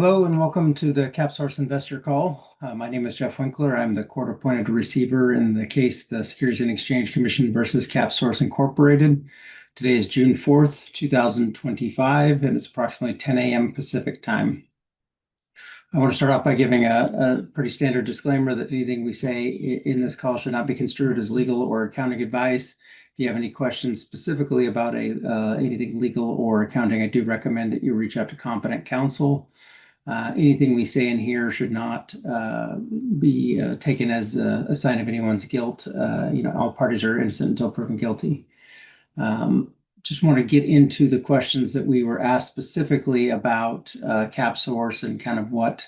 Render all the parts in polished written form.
Hello and welcome to the Capsource investor call. My name is Jeff Winkler. I'm the court-appointed receiver in the case the Securities and Exchange Commission versus Capsource Incorporated. Today is June 4th, 2025, and it's approximately 10 a.m. Pacific time. I want to start off by giving a pretty standard disclaimer that anything we say in this call should not be construed as legal or accounting advice. If you have any questions specifically about anything legal or accounting, I do recommend that you reach out to competent counsel. Anything we say in here should not be taken as a sign of anyone's guilt. All parties are innocent until proven guilty. Just want to get into the questions that we were asked specifically about Capsource and kind of what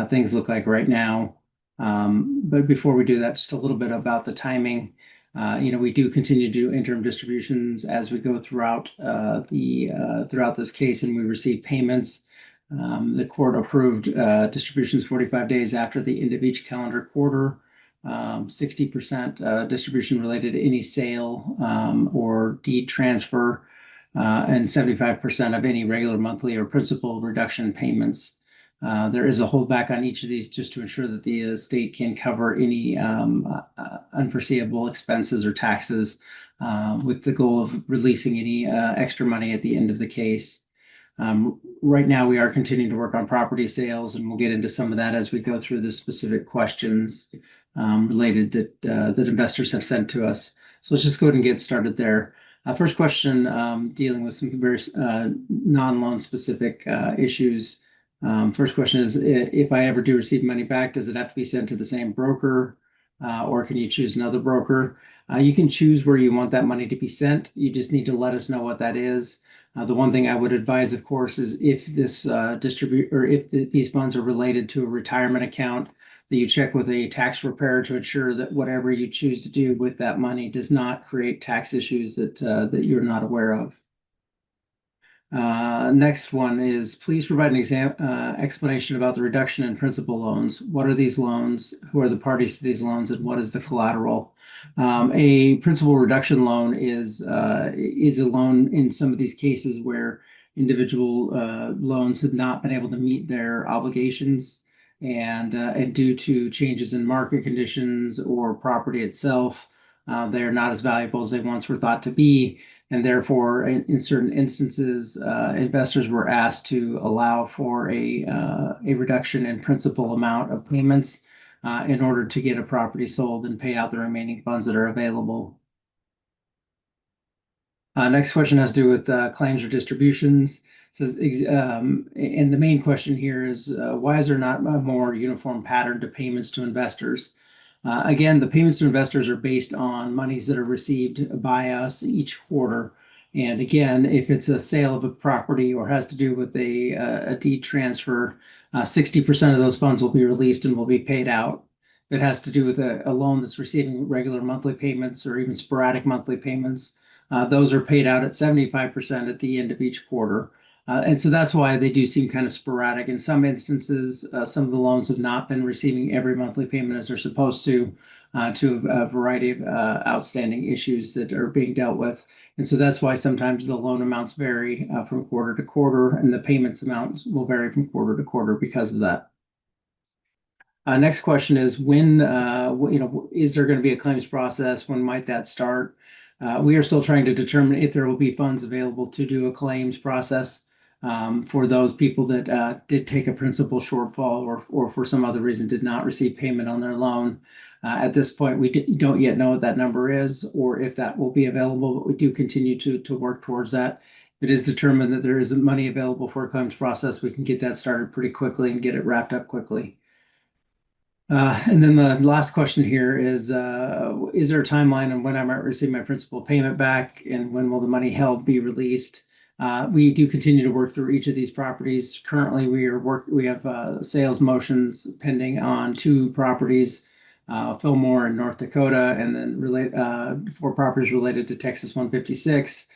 things look like right now. But before we do that, just a little bit about the timing. We do continue to do interim distributions as we go throughout this case, and we receive payments. The court approved distributions 45 days after the end of each calendar quarter, 60% distribution related to any sale or deed transfer, and 75% of any regular monthly or principal reduction payments. There is a holdback on each of these just to ensure that the estate can cover any unforeseeable expenses or taxes with the goal of releasing any extra money at the end of the case. Right now, we are continuing to work on property sales, and we'll get into some of that as we go through the specific questions related that investors have sent to us. So let's just go ahead and get started there. First question, dealing with some very non-loan specific issues. First question is, if I ever do receive money back, does it have to be sent to the same broker, or can you choose another broker? You can choose where you want that money to be sent. You just need to let us know what that is. The one thing I would advise, of course, is if this these funds are related to a retirement account, that you check with a tax preparer to ensure that whatever you choose to do with that money does not create tax issues that you're not aware of. Next one is, please provide an explanation about the reduction in principal loans. What are these loans? Who are the parties to these loans, and what is the collateral? A principal reduction loan is a loan in some of these cases where individual loans have not been able to meet their obligations, and due to changes in market conditions or property itself, they are not as valuable as they once were thought to be. And therefore, in certain instances, investors were asked to allow for a reduction in principal amount of payments in order to get a property sold and pay out the remaining funds that are available. Next question has to do with claims or distributions. And the main question here is, why is there not a more uniform pattern to payments to investors? Again, the payments to investors are based on monies that are received by us each quarter. And again, if it's a sale of a property or has to do with a deed transfer, 60% of those funds will be released and will be paid out. If it has to do with a loan that's receiving regular monthly payments or even sporadic monthly payments, those are paid out at 75% at the end of each quarter. And so that's why they do seem kind of sporadic. In some instances, some of the loans have not been receiving every monthly payment as they're supposed to a variety of outstanding issues that are being dealt with. And so that's why sometimes the loan amounts vary from quarter to quarter, and the payments amounts will vary from quarter to quarter because of that. Next question is, when, is there going to be a claims process? When might that start? We are still trying to determine if there will be funds available to do a claims process for those people that did take a principal shortfall or for some other reason did not receive payment on their loan. At this point, we don't yet know what that number is or if that will be available, but we do continue to work towards that. If it is determined that there isn't money available for a claims process, we can get that started pretty quickly and get it wrapped up quickly. And then the last question here is there a timeline on when I might receive my principal payment back, and when will the money held be released? We do continue to work through each of these properties. Currently, we have sales motions pending on 2 properties, Fillmore in North Dakota, and then 4 properties related to Texas 156,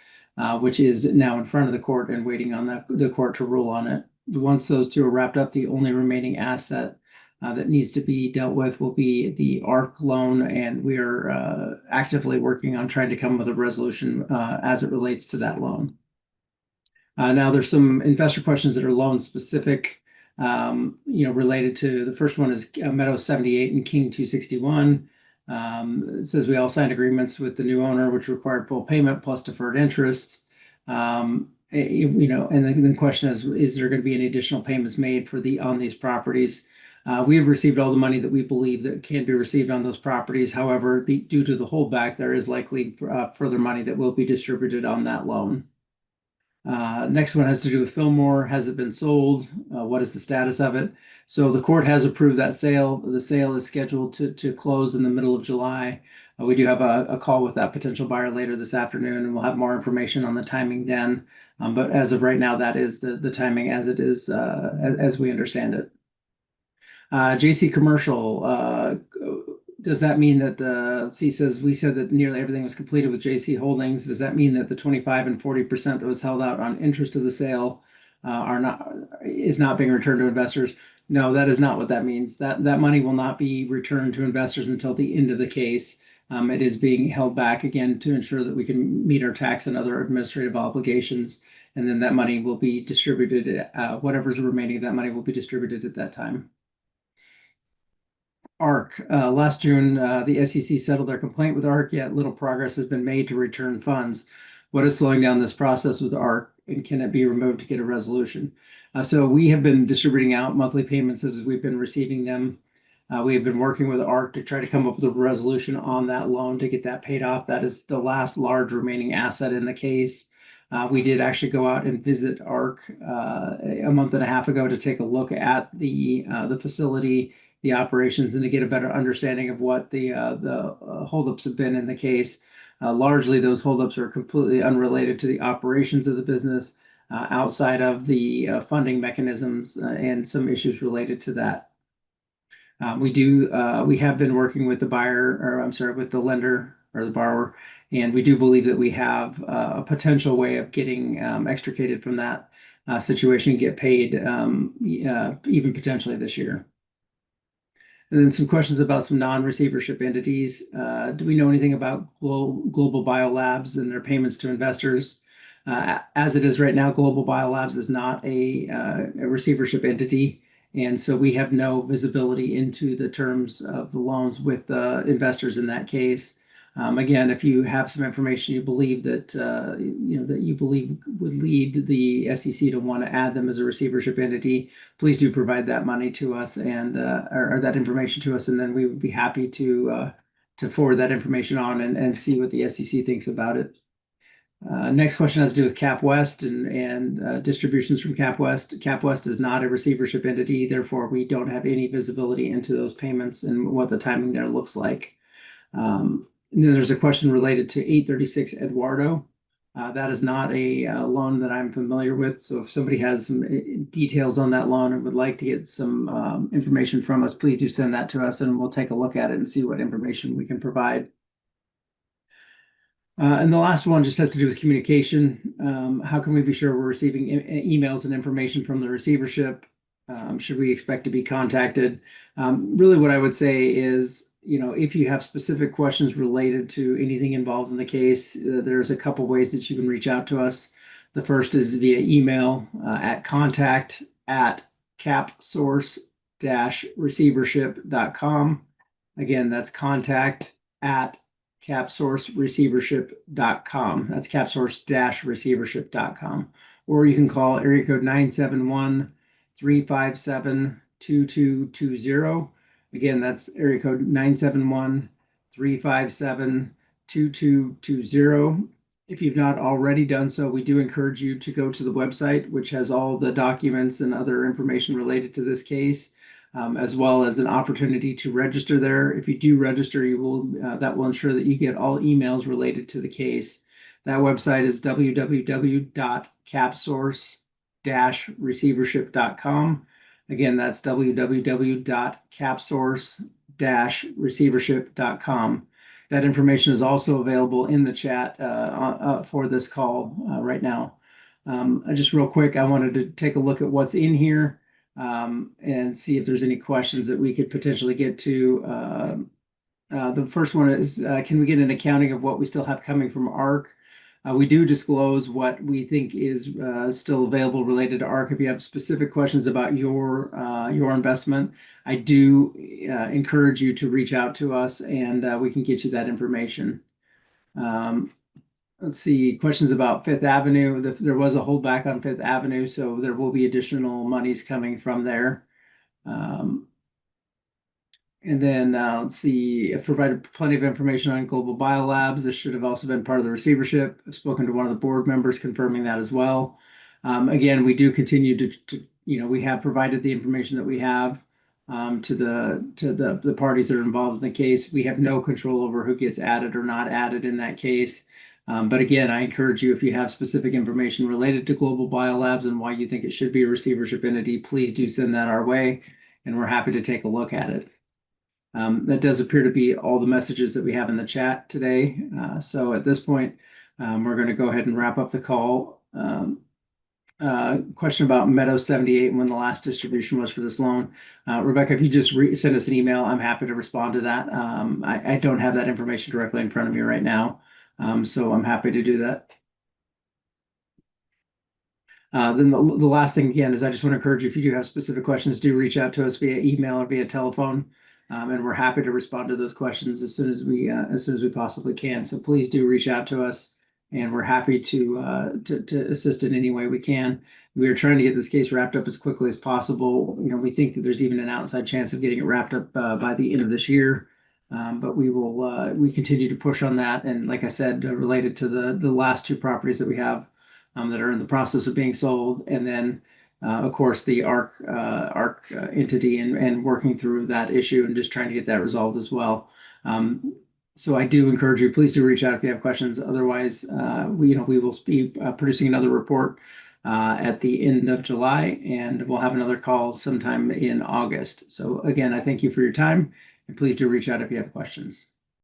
which is now in front of the court and waiting on the court to rule on it. Once those 2 are wrapped up, the only remaining asset that needs to be dealt with will be the ARC loan, and we are actively working on trying to come up with a resolution as it relates to that loan. Now, there's some investor questions that are loan specific. related to the first one is Meadow 78 and King 261. It says we all signed agreements with the new owner, which required full payment plus deferred interest. And the question is there going to be any additional payments made on these properties? We have received all the money that we believe that can be received on those properties. However, due to the holdback, there is likely further money that will be distributed on that loan. Next one has to do with Fillmore. Has it been sold? What is the status of it? So the court has approved that sale. The sale is scheduled to close in the middle of July. We do have a call with that potential buyer later this afternoon, and we'll have more information on the timing then. But as of right now, that is the timing as it is, as we understand it. JC Commercial, does that mean that C says we said that nearly everything was completed with JC Holdings? Does that mean that the 25 and 40% that was held out on interest of the sale is not being returned to investors? No, that is not what that means. That money will not be returned to investors until the end of the case. It is being held back again to ensure that we can meet our tax and other administrative obligations, and then that money will be distributed. Whatever's remaining of that money will be distributed at that time. ARC. Last June, the SEC settled their complaint with ARC, yet little progress has been made to return funds. What is slowing down this process with ARC, and can it be removed to get a resolution? So we have been distributing out monthly payments as we've been receiving them. We have been working with ARC to try to come up with a resolution on that loan to get that paid off. That is the last large remaining asset in the case. We did actually go out and visit ARC a month and a half ago to take a look at the facility, the operations, and to get a better understanding of what the holdups have been in the case. Largely, those holdups are completely unrelated to the operations of the business, outside of the funding mechanisms and some issues related to that. We have been working with with the lender or the borrower, and we do believe that we have a potential way of getting extricated from that situation, get paid even potentially this year. And then some questions about some non-receivership entities. Do we know anything about Global Biolabs and their payments to investors? As it is right now, Global Biolabs is not a receivership entity, and so we have no visibility into the terms of the loans with investors in that case. Again, if you have some information you believe that would lead the SEC to want to add them as a receivership entity, please do provide that money to us or that information to us, and then we would be happy to forward that information on and see what the SEC thinks about it. Next question has to do with Cap West and distributions from Cap West. Cap West is not a receivership entity, therefore we don't have any visibility into those payments and what the timing there looks like. And then there's a question related to 836 Eduardo. That is not a loan that I'm familiar with. So if somebody has some details on that loan and would like to get some information from us, please do send that to us and we'll take a look at it and see what information we can provide. And the last one just has to do with communication. How can we be sure we're receiving emails and information from the receivership? Should we expect to be contacted? Really what I would say is, if you have specific questions related to anything involved in the case, there's a couple ways that you can reach out to us. The first is via email at contact@capsource-receivership.com. Again, that's contact@capsourcereceivership.com. That's capsource-receivership.com. Or you can call area code 971-357-2220. Again, that's area code 971-357-2220. If you've not already done so, we do encourage you to go to the website, which has all the documents and other information related to this case, as well as an opportunity to register there. If you do register, that will ensure that you get all emails related to the case. That website is www.capsource-receivership.com. Again, that's www.capsource-receivership.com. That information is also available in the chat for this call right now. Just real quick, I wanted to take a look at what's in here and see if there's any questions that we could potentially get to. The first one is, can we get an accounting of what we still have coming from ARC? We do disclose what we think is still available related to ARC. If you have specific questions about your investment, I do encourage you to reach out to us, and we can get you that information. Um, let's see, questions about Fifth Avenue. There was a holdback on Fifth Avenue, so there will be additional monies coming from there. Um, and then let's see, I've provided plenty of information on global biolabs. This should have also been part of the receivership. I've spoken to one of the board members confirming that as well. Again, we do continue we have provided the information that we have to the parties that are involved in the case. We have no control over who gets added or not added in that case. But again, I encourage you, if you have specific information related to global biolabs and why you think it should be a receivership entity, please do send that our way, and we're happy to take a look at it. That does appear to be all the messages that we have in the chat today. So at this point, we're going to go ahead and wrap up the call. Question about Meadow 78 and when the last distribution was for this loan. Rebecca, if you just send us an email, I'm happy to respond to that. I don't have that information directly in front of me right now, so I'm happy to do that. Then the last thing again is I just want to encourage you, if you do have specific questions, do reach out to us via email or via telephone, and we're happy to respond to those questions as soon as we possibly can. So please do reach out to us, and we're happy to assist in any way we can. We are trying to get this case wrapped up as quickly as possible. We think that there's even an outside chance of getting it wrapped up by the end of this year. But we continue to push on that. And like I said, related to the last two properties that we have that are in the process of being sold, and then of course the ARC entity, and working through that issue and just trying to get that resolved as well. So I do encourage you, please do reach out if you have questions. Otherwise, we will be producing another report at the end of July, and we'll have another call sometime in August. So again, I thank you for your time, and please do reach out if you have questions.